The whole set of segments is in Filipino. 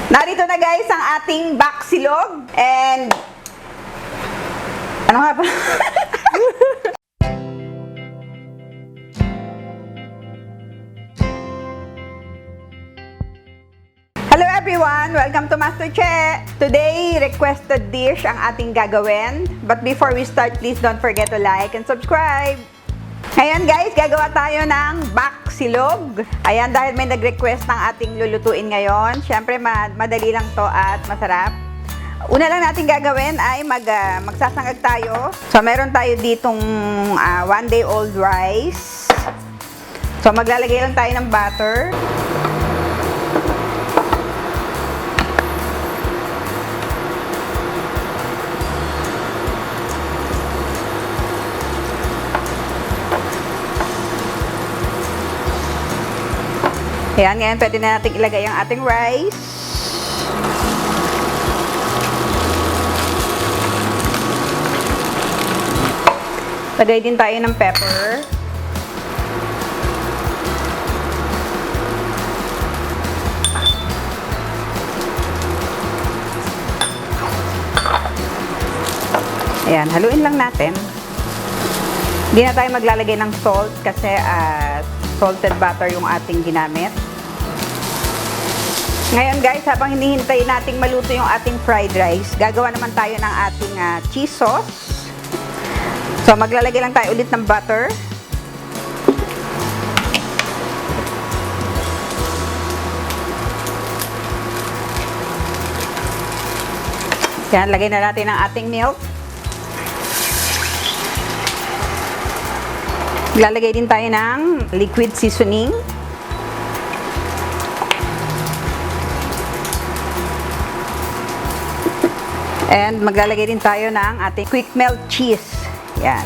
Narito na guys ang ating baksilog and ano nga ba? Hello everyone! Welcome to Master Che! Today, requested dish ang ating gagawin. But before we start, please don't forget to like and subscribe! Ngayon guys, gagawa tayo ng baksilog. Ayan, dahil may nag-request ng ating lulutuin ngayon. Siyempre, madali lang to at masarap. Una lang natin gagawin ay magsasangag tayo. So, meron tayo ditong 1-day-old rice. So, maglalagay lang tayo ng butter. Ayan, ngayon pwede na natin ilagay ang ating rice. Lagay din tayo ng pepper. Ayan, haluin lang natin. Hindi na tayo maglalagay ng salt kasi salted butter yung ating ginamit. Ngayon guys, habang hinihintay nating maluto yung ating fried rice, gagawa naman tayo ng ating cheese sauce. So maglalagay lang tayo ulit ng butter. Yan, lagay na natin ang ating milk. Lalagay din tayo ng liquid seasoning. And maglalagay din tayo ng ating quick melt cheese. Yan.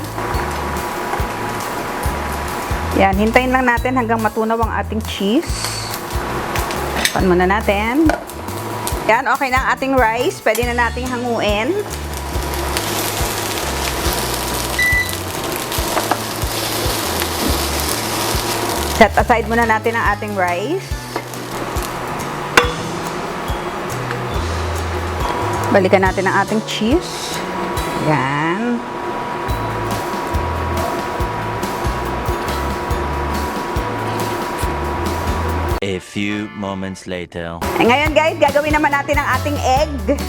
Yan, hintayin lang natin hanggang matunaw ang ating cheese. Pan muna natin. Yan, okay na ang ating rice. Pwede na nating hanguin. Set aside muna natin ang ating rice. Balikan natin ang ating cheese. Yan. A few moments later. Ngayon guys, gagawin naman natin ang ating egg.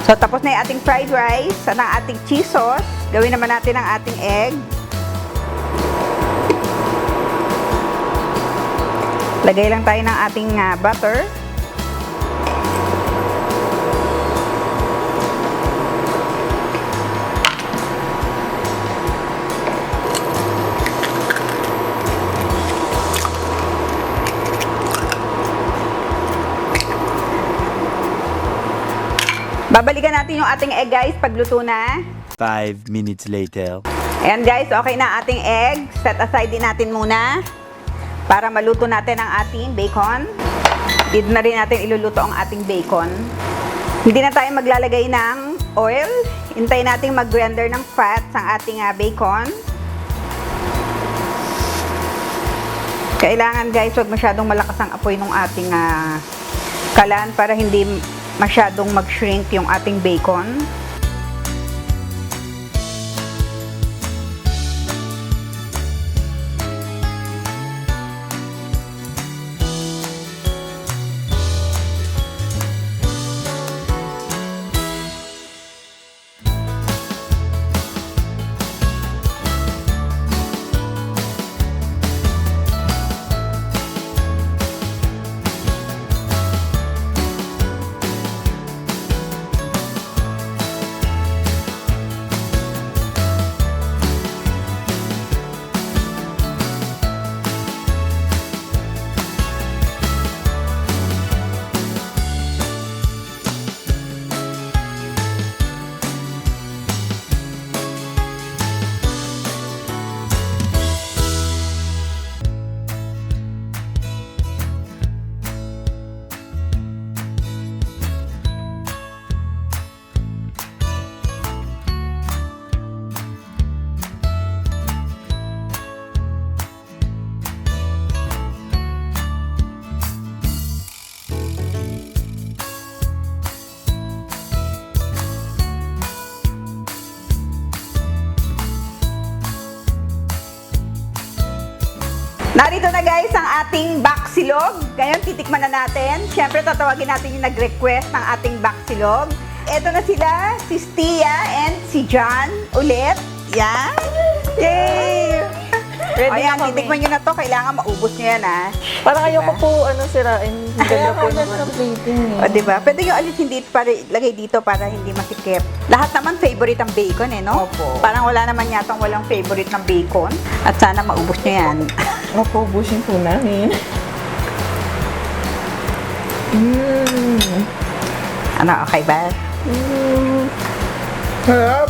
So tapos na yung ating fried rice at ang ating cheese sauce. Gawin naman natin ang ating egg. Lagay lang tayo ng ating butter. Babalikan natin yung ating egg guys pagluto na. 5 minutes later. Ayan guys, okay na ating egg. Set aside din natin muna para maluto natin ang ating bacon. Dito na rin natin iluluto ang ating bacon. Hindi na tayo maglalagay ng oil. Hintayin natin mag-render ng fat ang ating bacon. Kailangan guys, huwag masyadong malakas ang apoy ng ating kalan para hindi masyadong mag-shrink yung ating bacon. Narito na guys ang ating baksilog. Ngayon, titikman na natin. Siyempre, tatawagin natin yung nag-request ng ating baksilog. Ito na sila, si Stia and si John ulit. Yan. Yay! Ready Ayan, na kami. titikman nyo na to. Kailangan maubos nyo yan, ha? Parang ayoko Diba? po, sirain. Kaya Ganda po ako naman. sa plating O, diba? Pwede nyo alisin dito para lagay dito para hindi masikip. Lahat naman favorite ang bacon, eh, no? Opo. Parang wala naman yatang walang favorite ng bacon. At sana maubos nyo yan. Opo, ubusin po namin. Ano, okay ba? Harap.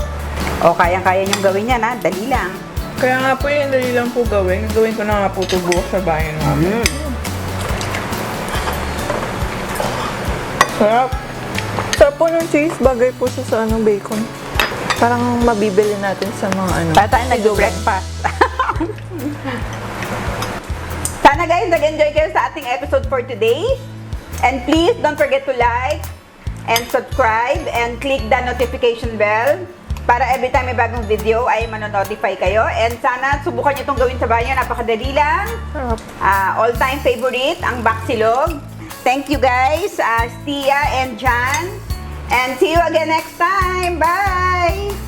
O, kayang-kaya nyong gawin yan, ha? Dali lang. Kaya nga po yun, dali lang po gawin. Gawin ko na nga po ito bukas sa bayan namin. Sarap. Sarap po ng cheese, bagay po siya sa bacon. Parang mabibili natin sa mga Para tayo nag-breakfast. Sana guys, nag-enjoy kayo sa ating episode for today. And please, don't forget to like and subscribe and click the notification bell para every time may bagong video ay manonotify kayo. And sana subukan nyo itong gawin sa banyo. Napakadali lang. Sarap. All-time favorite, ang baksilog. Thank you guys, Stia and John. And see you again next time. Bye!